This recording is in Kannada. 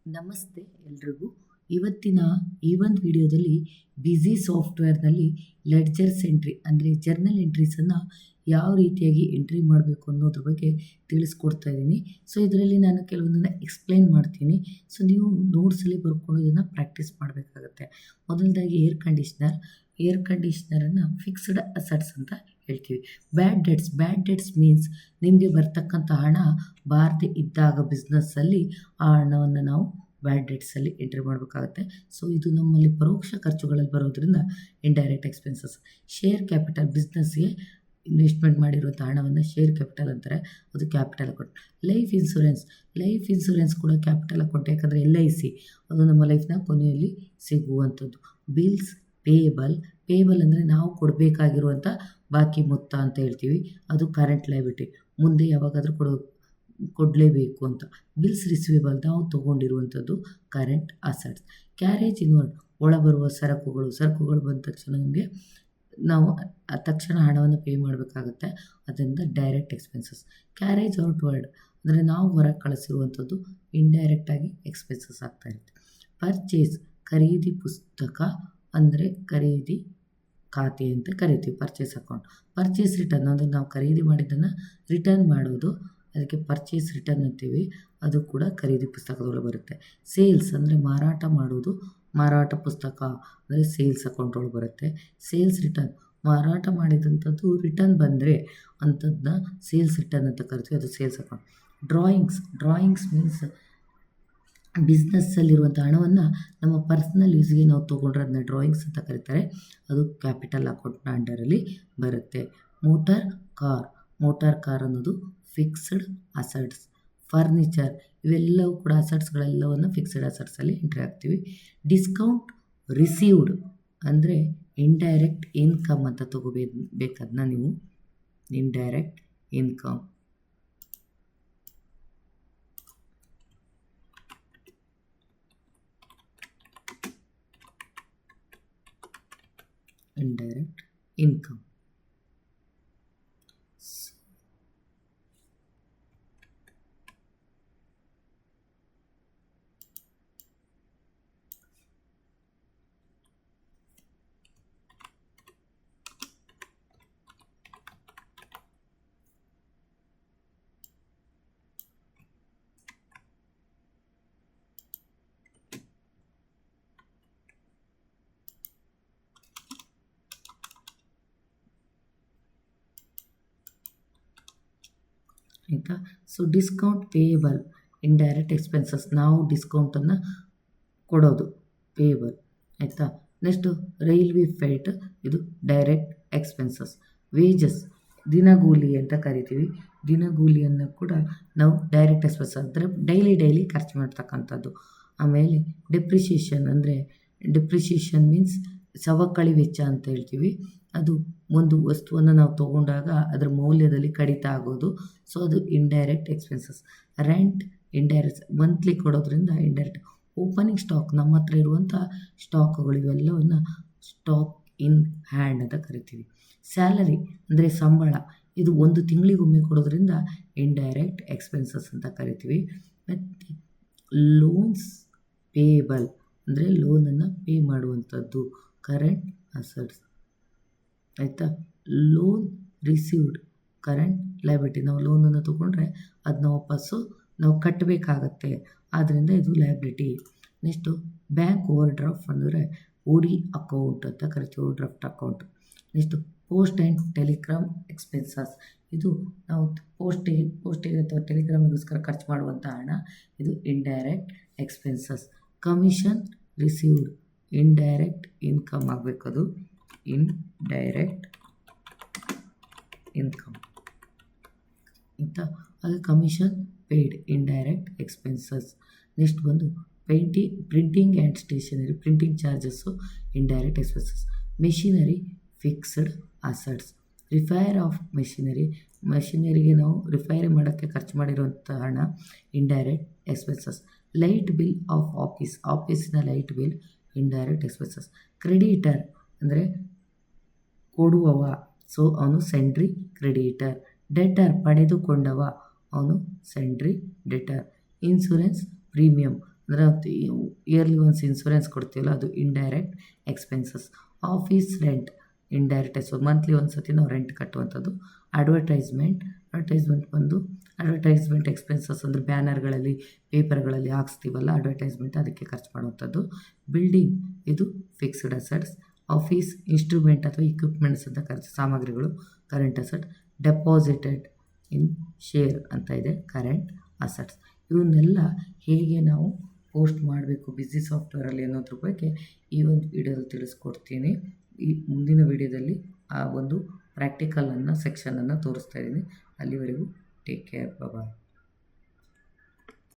ನಮಸ್ತೆ ಎಲ್ರಿಗೂ. ಇವತ್ತಿನ ಈ ಒಂದು ವಿಡಿಯೋದಲ್ಲಿ ಬ್ಯುಸಿ ಸಾಫ್ಟ್ವೇರ್ನಲ್ಲಿ ಲೆಡ್ಜರ್ಸ್ ಎಂಟ್ರಿ ಅಂದರೆ ಜರ್ನಲ್ ಎಂಟ್ರೀಸನ್ನು ಯಾವ ರೀತಿಯಾಗಿ ಎಂಟ್ರಿ ಮಾಡಬೇಕು ಅನ್ನೋದ್ರ ಬಗ್ಗೆ ತಿಳಿಸ್ಕೊಡ್ತಾ ಇದ್ದೀನಿ. ಸೊ ಇದರಲ್ಲಿ ನಾನು ಕೆಲವೊಂದನ್ನು ಎಕ್ಸ್ಪ್ಲೈನ್ ಮಾಡ್ತೀನಿ. ಸೊ ನೀವು ನೋಟ್ಸಲ್ಲಿ ಬರ್ಕೊಂಡು ಇದನ್ನು ಪ್ರಾಕ್ಟೀಸ್ ಮಾಡಬೇಕಾಗತ್ತೆ. ಮೊದಲದಾಗಿ ಏರ್ ಕಂಡೀಷ್ನರನ್ನು ಫಿಕ್ಸ್ಡ್ ಅಸೆಟ್ಸ್ ಅಂತ ಹೇಳ್ತೀವಿ. ಬ್ಯಾಡ್ ಡೆಟ್ಸ್ ಮೀನ್ಸ್ ನಿಮಗೆ ಬರ್ತಕ್ಕಂಥ ಹಣ ಬಾರದೆ ಇದ್ದಾಗ ಬಿಸ್ನೆಸ್ಸಲ್ಲಿ ಆ ಹಣವನ್ನು ನಾವು ಬ್ಯಾಡ್ ಡೆಟ್ಸಲ್ಲಿ ಎಂಟ್ರಿ ಮಾಡಬೇಕಾಗತ್ತೆ. ಸೊ ಇದು ನಮ್ಮಲ್ಲಿ ಪರೋಕ್ಷ ಖರ್ಚುಗಳಲ್ಲಿ ಬರೋದ್ರಿಂದ ಇಂಡೈರೆಕ್ಟ್ ಎಕ್ಸ್ಪೆನ್ಸಸ್. ಶೇರ್ ಕ್ಯಾಪಿಟಲ್, ಬಿಸ್ನೆಸ್ಗೆ ಇನ್ವೆಸ್ಟ್ಮೆಂಟ್ ಮಾಡಿರುವಂಥ ಹಣವನ್ನು ಶೇರ್ ಕ್ಯಾಪಿಟಲ್ ಅಂತಾರೆ, ಅದು ಕ್ಯಾಪಿಟಲ್ ಅಕೌಂಟ್. ಲೈಫ್ ಇನ್ಸೂರೆನ್ಸ್ ಕೂಡ ಕ್ಯಾಪಿಟಲ್ ಅಕೌಂಟ್, ಯಾಕಂದರೆ LIC ಅದು ನಮ್ಮ ಲೈಫ್ನ ಕೊನೆಯಲ್ಲಿ ಸಿಗುವಂಥದ್ದು. ಬಿಲ್ಸ್ ಪೇಯಬಲ್ ಅಂದರೆ ನಾವು ಕೊಡಬೇಕಾಗಿರುವಂಥ ಬಾಕಿ ಮೊತ್ತ ಅಂತ ಹೇಳ್ತೀವಿ, ಅದು ಕರೆಂಟ್ ಲೈಬಿಲಿಟಿ, ಮುಂದೆ ಯಾವಾಗಾದರೂ ಕೊಡಲೇಬೇಕು ಅಂತ. ಬಿಲ್ಸ್ ರಿಸೀವೇಬಲ್ ನಾವು ತೊಗೊಂಡಿರುವಂಥದ್ದು ಕರೆಂಟ್ ಅಸೆಟ್ಸ್. ಕ್ಯಾರೇಜ್ ಇನ್ವರ್ಡ್, ಒಳಬರುವ ಸರಕುಗಳು ಬಂದ ತಕ್ಷಣ ನಮಗೆ ನಾವು ತಕ್ಷಣ ಹಣವನ್ನು ಪೇ ಮಾಡಬೇಕಾಗುತ್ತೆ, ಅದರಿಂದ ಡೈರೆಕ್ಟ್ ಎಕ್ಸ್ಪೆನ್ಸಸ್. ಕ್ಯಾರೇಜ್ ಔಟ್ವರ್ಡ್ ಅಂದರೆ ನಾವು ಹೊರಗೆ ಕಳಿಸಿರುವಂಥದ್ದು ಇಂಡೈರೆಕ್ಟಾಗಿ ಎಕ್ಸ್ಪೆನ್ಸಸ್ ಆಗ್ತಾ ಇರುತ್ತೆ. ಪರ್ಚೇಸ್, ಖರೀದಿ ಪುಸ್ತಕ ಅಂದರೆ ಖರೀದಿ ಖಾತೆ ಅಂತ ಕರಿತೀವಿ, ಪರ್ಚೇಸ್ ಅಕೌಂಟ್. ಪರ್ಚೇಸ್ ರಿಟರ್ನ್ ಅಂದರೆ ನಾವು ಖರೀದಿ ಮಾಡಿದ್ದನ್ನು ರಿಟರ್ನ್ ಮಾಡೋದು, ಅದಕ್ಕೆ ಪರ್ಚೇಸ್ ರಿಟರ್ನ್ ಅಂತೀವಿ, ಅದು ಕೂಡ ಖರೀದಿ ಪುಸ್ತಕದೊಳಗೆ ಬರುತ್ತೆ. ಸೇಲ್ಸ್ ಅಂದರೆ ಮಾರಾಟ ಮಾಡೋದು, ಮಾರಾಟ ಪುಸ್ತಕ ಅಂದರೆ ಸೇಲ್ಸ್ ಅಕೌಂಟ್ ಒಳಗೆ ಬರುತ್ತೆ. ಸೇಲ್ಸ್ ರಿಟರ್ನ್, ಮಾರಾಟ ಮಾಡಿದಂಥದ್ದು ರಿಟರ್ನ್ ಬಂದರೆ ಅಂಥದ್ದನ್ನ ಸೇಲ್ಸ್ ರಿಟರ್ನ್ ಅಂತ ಕರಿತೀವಿ, ಅದು ಸೇಲ್ಸ್ ಅಕೌಂಟ್. ಡ್ರಾಯಿಂಗ್ಸ್ ಮೀನ್ಸ್ ಬಿಸ್ನೆಸ್ಸಲ್ಲಿರುವಂಥ ಹಣವನ್ನು ನಮ್ಮ ಪರ್ಸ್ನಲ್ ಯೂಸ್ಗೆ ನಾವು ತೊಗೊಂಡ್ರೆ ಅದನ್ನ ಡ್ರಾಯಿಂಗ್ಸ್ ಅಂತ ಕರೀತಾರೆ, ಅದು ಕ್ಯಾಪಿಟಲ್ ಅಕೌಂಟ್ನ ಅಂಡರಲ್ಲಿ ಬರುತ್ತೆ. ಮೋಟಾರ್ ಕಾರ್ ಅನ್ನೋದು ಫಿಕ್ಸ್ಡ್ ಅಸೆಟ್ಸ್. ಫರ್ನಿಚರ್, ಇವೆಲ್ಲವೂ ಕೂಡ ಅಸೆಟ್ಸ್ಗಳೆಲ್ಲವನ್ನು ಫಿಕ್ಸ್ಡ್ ಅಸೆಟ್ಸಲ್ಲಿ ಎಂಟ್ರಿ ಹಾಕ್ತೀವಿ. ಡಿಸ್ಕೌಂಟ್ ರಿಸೀವ್ಡ್ ಅಂದರೆ ಇಂಡೈರೆಕ್ಟ್ ಇನ್ಕಮ್ ಅಂತ ತಗೋಬೇಕದನ್ನ ನೀವು, ಇಂಡೈರೆಕ್ಟ್ ಇನ್ಕಮ್. ಆಯಿತಾ. So discount payable, indirect expenses, ನಾವು ಡಿಸ್ಕೌಂಟನ್ನು ಕೊಡೋದು ಪೇಯಬಲ್, ಆಯಿತಾ. ನೆಕ್ಸ್ಟು ರೈಲ್ವೆ ಫೇಟ್, ಇದು ಡೈರೆಕ್ಟ್ ಎಕ್ಸ್ಪೆನ್ಸಸ್. ವೇಜಸ್, ದಿನಗೂಲಿ ಅಂತ ಕರಿತೀವಿ, ದಿನಗೂಲಿಯನ್ನು ಕೂಡ ನಾವು ಡೈರೆಕ್ಟ್ ಎಕ್ಸ್ಪೆನ್ಸಸ್ ಅಂದರೆ ಡೈಲಿ ಖರ್ಚು ಮಾಡ್ತಕ್ಕಂಥದ್ದು. ಆಮೇಲೆ ಡೆಪ್ರಿಷಿಯೇಷನ್ ಮೀನ್ಸ್ ಸವಕಳಿ ವೆಚ್ಚ ಅಂತ ಹೇಳ್ತೀವಿ, ಅದು ಒಂದು ವಸ್ತುವನ್ನು ನಾವು ತೊಗೊಂಡಾಗ ಅದರ ಮೌಲ್ಯದಲ್ಲಿ ಕಡಿತ ಆಗೋದು, ಸೊ ಅದು indirect expenses. Rent indirect, monthly ಕೊಡೋದ್ರಿಂದ ಇಂಡೈರೆಕ್ಟ್. ಓಪನಿಂಗ್ ಸ್ಟಾಕ್, ನಮ್ಮ ಹತ್ರ ಇರುವಂಥ ಸ್ಟಾಕ್ಗಳು ಇವೆಲ್ಲವನ್ನು ಸ್ಟಾಕ್ ಇನ್ ಹ್ಯಾಂಡ್ ಅಂತ ಕರಿತೀವಿ. ಸ್ಯಾಲರಿ ಅಂದರೆ ಸಂಬಳ, ಇದು ಒಂದು ತಿಂಗಳಿಗೊಮ್ಮೆ ಕೊಡೋದ್ರಿಂದ ಇಂಡೈರೆಕ್ಟ್ ಎಕ್ಸ್ಪೆನ್ಸಸ್ ಅಂತ ಕರಿತೀವಿ. ಮತ್ತು ಲೋನ್ಸ್ ಪೇಯಬಲ್ ಅಂದರೆ ಲೋನನ್ನು ಪೇ ಮಾಡುವಂಥದ್ದು, ಕರೆಂಟ್ ಅಸೆಟ್ಸ್, ಆಯಿತಾ. ಲೋನ್ ರಿಸೀವ್ಡ್, ಕರೆಂಟ್ ಲೈಬಿಲಿಟಿ, ನಾವು ಲೋನನ್ನು ತೊಗೊಂಡ್ರೆ ಅದನ್ನ ವಾಪಸ್ಸು ನಾವು ಕಟ್ಟಬೇಕಾಗತ್ತೆ, ಆದ್ದರಿಂದ ಇದು liability. Next bank overdraft ಅಂದರೆ OD ಅಕೌಂಟ್ ಅಂತ ಕರಿತೀವಿ, overdraft account. Next post and telegram expenses, ಇದು ನಾವು ಪೋಸ್ಟಿಗೆ ಅಥವಾ ಟೆಲಿಗ್ರಾಮಿಗೋಸ್ಕರ ಖರ್ಚು ಮಾಡುವಂಥ ಹಣ, ಇದು indirect expenses. Commission received, indirect income ಆಗಬೇಕದು, ಇಂಡೈರೆಕ್ಟ್ ಇನ್ಕಮ್, ಆಯಿತಾ. ಅದು commission paid, indirect expenses. Next ಬಂದು printing and stationery, printing charges indirect expenses. Machinery fixed assets. Repair of ಮೆಷಿನರಿಗೆ ನಾವು ರಿಪೇರಿ ಮಾಡೋಕ್ಕೆ ಖರ್ಚು ಮಾಡಿರುವಂಥ ಹಣ indirect expenses. Light bill of ಆಫೀಸಿನ light bill indirect expenses. Creditor ಅಂದರೆ ಕೊಡುವವ, ಸೊ ಅವನು ಸೆಂಡ್ರಿ ಕ್ರೆಡಿಟರ್. ಡೆಟರ್ ಪಡೆದುಕೊಂಡವ, ಅವನು ಸೆಂಡ್ರಿ ಡೆಟರ್. ಇನ್ಸೂರೆನ್ಸ್ ಪ್ರೀಮಿಯಂ, ಅಂದರೆ ಇಯರ್ಲಿ ಒನ್ಸ್ ಇನ್ಸೂರೆನ್ಸ್ ಕೊಡ್ತೀವಲ್ಲ ಅದು indirect expenses. Office rent indirect monthly ಒಂದು ಸತಿ ನಾವು ರೆಂಟ್ ಕಟ್ಟುವಂಥದ್ದು. ಅಡ್ವರ್ಟೈಸ್ಮೆಂಟ್ ಬಂದು ಅಡ್ವರ್ಟೈಸ್ಮೆಂಟ್ ಎಕ್ಸ್ಪೆನ್ಸಸ್ ಅಂದರೆ ಬ್ಯಾನರ್ಗಳಲ್ಲಿ ಪೇಪರ್ಗಳಲ್ಲಿ ಹಾಕ್ಸ್ತೀವಲ್ಲ ಅಡ್ವರ್ಟೈಸ್ಮೆಂಟ್, ಅದಕ್ಕೆ ಖರ್ಚು ಮಾಡುವಂಥದ್ದು. ಬಿಲ್ಡಿಂಗ್ ಇದು ಫಿಕ್ಸ್ಡ್ ಅಸೆಟ್ಸ್. ಆಫೀಸ್ ಇನ್ಸ್ಟ್ರೂಮೆಂಟ್ ಅಥವಾ ಇಕ್ವಿಪ್ಮೆಂಟ್ಸ್ ಅಂತ ಖರ್ಚು ಸಾಮಗ್ರಿಗಳು ಕರೆಂಟ್ ಅಸೆಟ್. ಡೆಪಾಸಿಟೆಡ್ ಇನ್ ಶೇರ್ ಅಂತ ಇದೆ ಕರೆಂಟ್ ಅಸೆಟ್ಸ್. ಇವನ್ನೆಲ್ಲ ಹೇಗೆ ನಾವು ಪೋಸ್ಟ್ ಮಾಡಬೇಕು ಬಿಸಿ ಸಾಫ್ಟ್ವೇರಲ್ಲಿ ಅನ್ನೋದ್ರ ಬಗ್ಗೆ ಈ ಒಂದು ವಿಡಿಯೋದಲ್ಲಿ ತಿಳಿಸ್ಕೊಡ್ತೀನಿ. ಈ ಮುಂದಿನ ವಿಡಿಯೋದಲ್ಲಿ ಆ ಒಂದು ಪ್ರಾಕ್ಟಿಕಲನ್ನು ಸೆಕ್ಷನನ್ನು ತೋರಿಸ್ತಾ ಇದ್ದೀನಿ. ಅಲ್ಲಿವರೆಗೂ ಟೇಕ್ ಕೇರ್, ಬಾಯ್.